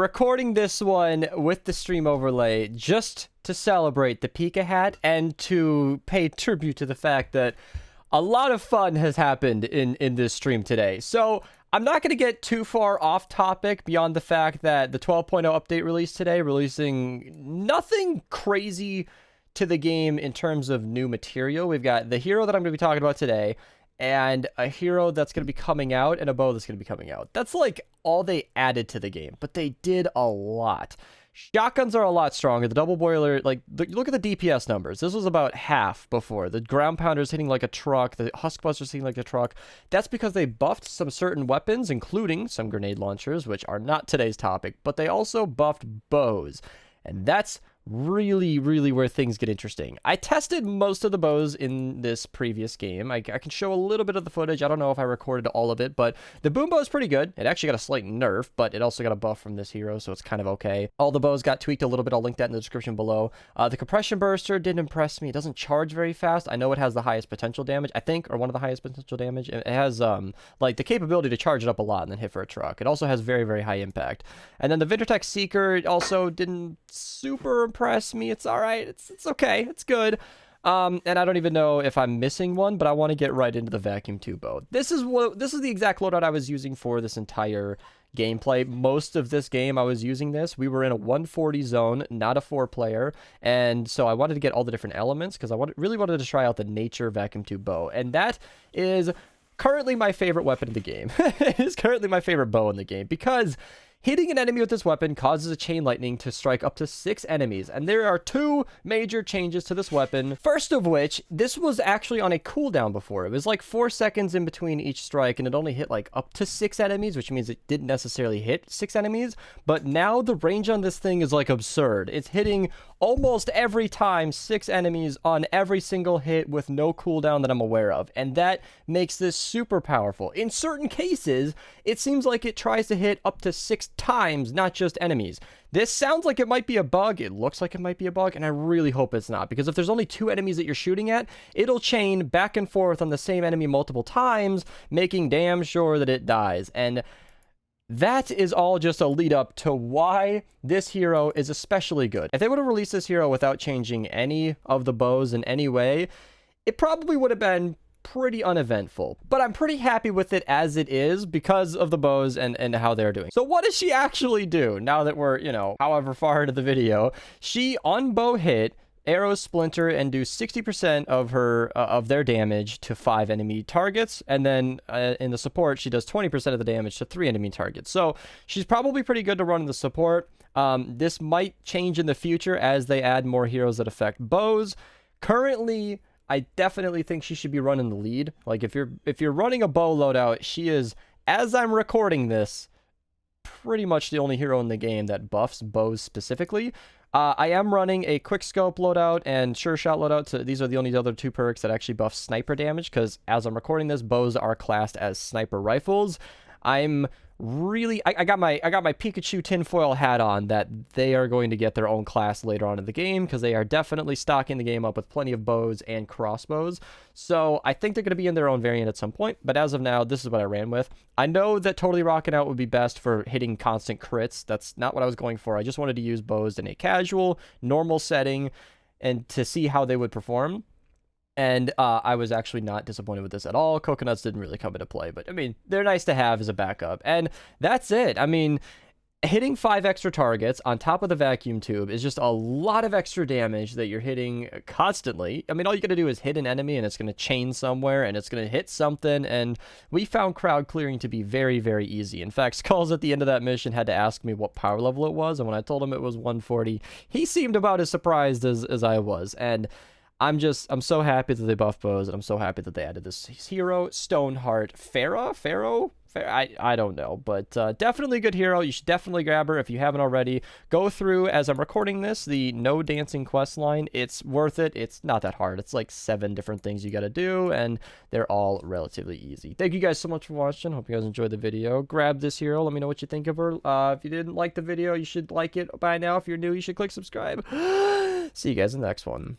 recording this one with the stream overlay just to celebrate the Pika hat and to pay tribute to the fact that a lot of fun has happened in this stream today. So I'm not going to get too far off topic beyond the fact that the 12.0 update released today, releasing nothing crazy to the game in terms of new material. We've got the hero that I'm going to be talking about today, and a hero that's going to be coming out, and a bow that's going to be coming out. That's like all they added to the game, but they did a lot. Shotguns are a lot stronger. The double boiler, like, look at the DPS numbers. This was about half before. The ground pounder's hitting like a truck. The huskbuster's hitting like a truck. That's because they buffed some certain weapons, including some grenade launchers, which are not today's topic, but they also buffed bows. And that's really where things get interesting. I tested most of the bows in this previous game. I can show a little bit of the footage. I don't know if I recorded all of it, but the boom bow is pretty good. It actually got a slight nerf, but it also got a buff from this hero, so it's kind of okay. All the bows got tweaked a little bit. I'll link that in the description below. The compression burster didn't impress me. It doesn't charge very fast. I know it has the highest potential damage, I think, or one of the highest potential damage. It has like the capability to charge it up a lot and then hit for a truck. It also has very high impact. And then the Vintertech Seeker also didn't super impress me. It's all right. It's okay. It's good. And I don't even know if I'm missing one, but I want to get right into the vacuum tube bow. This is the exact loadout I was using for this entire gameplay. Most of this game I was using this. We were in a 140 zone, not a 4-player, and so I wanted to get all the different elements because I really wanted to try out the nature vacuum tube bow, and that is currently my favorite weapon in the game. It is currently my favorite bow in the game because hitting an enemy with this weapon causes a chain lightning to strike up to 6 enemies, and there are 2 major changes to this weapon. First of which, this was actually on a cooldown before. It was like 4 seconds in between each strike, and it only hit like up to 6 enemies, which means it didn't necessarily hit 6 enemies, but now the range on this thing is like absurd. It's hitting almost every time 6 enemies on every single hit with no cooldown that I'm aware of, and that makes this super powerful. In certain cases, it seems like it tries to hit up to 6 times, not just enemies. This sounds like it might be a bug. It looks like it might be a bug, and I really hope it's not, because if there's only 2 enemies that you're shooting at, it'll chain back and forth on the same enemy multiple times, making damn sure that it dies. And that is all just a lead up to why this hero is especially good. If they would have released this hero without changing any of the bows in any way, it probably would have been pretty uneventful, but I'm pretty happy with it as it is because of the bows and how they're doing. So what does she actually do now that we're, you know, however far into the video? She on bow hit, arrows splinter and do 60% of her of their damage to 5 enemy targets, and then in the support she does 20% of the damage to 3 enemy targets. So she's probably pretty good to run in the support. This might change in the future as they add more heroes that affect bows. Currently, I definitely think she should be running the lead. Like, if you're running a bow loadout, she is, as I'm recording this, pretty much the only hero in the game that buffs bows specifically. I am running a quick scope loadout and sure shot loadout. So these are the only other 2 perks that actually buff sniper damage, because as I'm recording this, bows are classed as sniper rifles. I'm really, I got my Pikachu tinfoil hat on that they are going to get their own class later on in the game, because they are definitely stocking the game up with plenty of bows and crossbows. So I think they're going to be in their own variant at some point, but as of now, this is what I ran with. I know that totally rocking out would be best for hitting constant crits. That's not what I was going for. I just wanted to use bows in a casual, normal setting and to see how they would perform. And I was actually not disappointed with this at all. Coconuts didn't really come into play, but I mean, they're nice to have as a backup. And that's it. I mean, hitting 5 extra targets on top of the vacuum tube is just a lot of extra damage that you're hitting constantly. I mean, all you got to do is hit an enemy and it's going to chain somewhere and it's going to hit something. And we found crowd clearing to be very easy. In fact, Skulls at the end of that mission had to ask me what power level it was. And when I told him it was 140, he seemed about as surprised as I was. And I'm so happy that they buffed bows, and I'm so happy that they added this hero, Stoneheart. Farrah? I don't know, but definitely a good hero. You should definitely grab her if you haven't already. Go through, as I'm recording this, the No Dancing quest line. It's worth it. It's not that hard. It's like 7 different things you got to do, and they're all relatively easy. Thank you guys so much for watching. Hope you guys enjoyed the video. Grab this hero. Let me know what you think of her. If you didn't like the video, you should like it by now. If you're new, you should click subscribe. See you guys in the next one.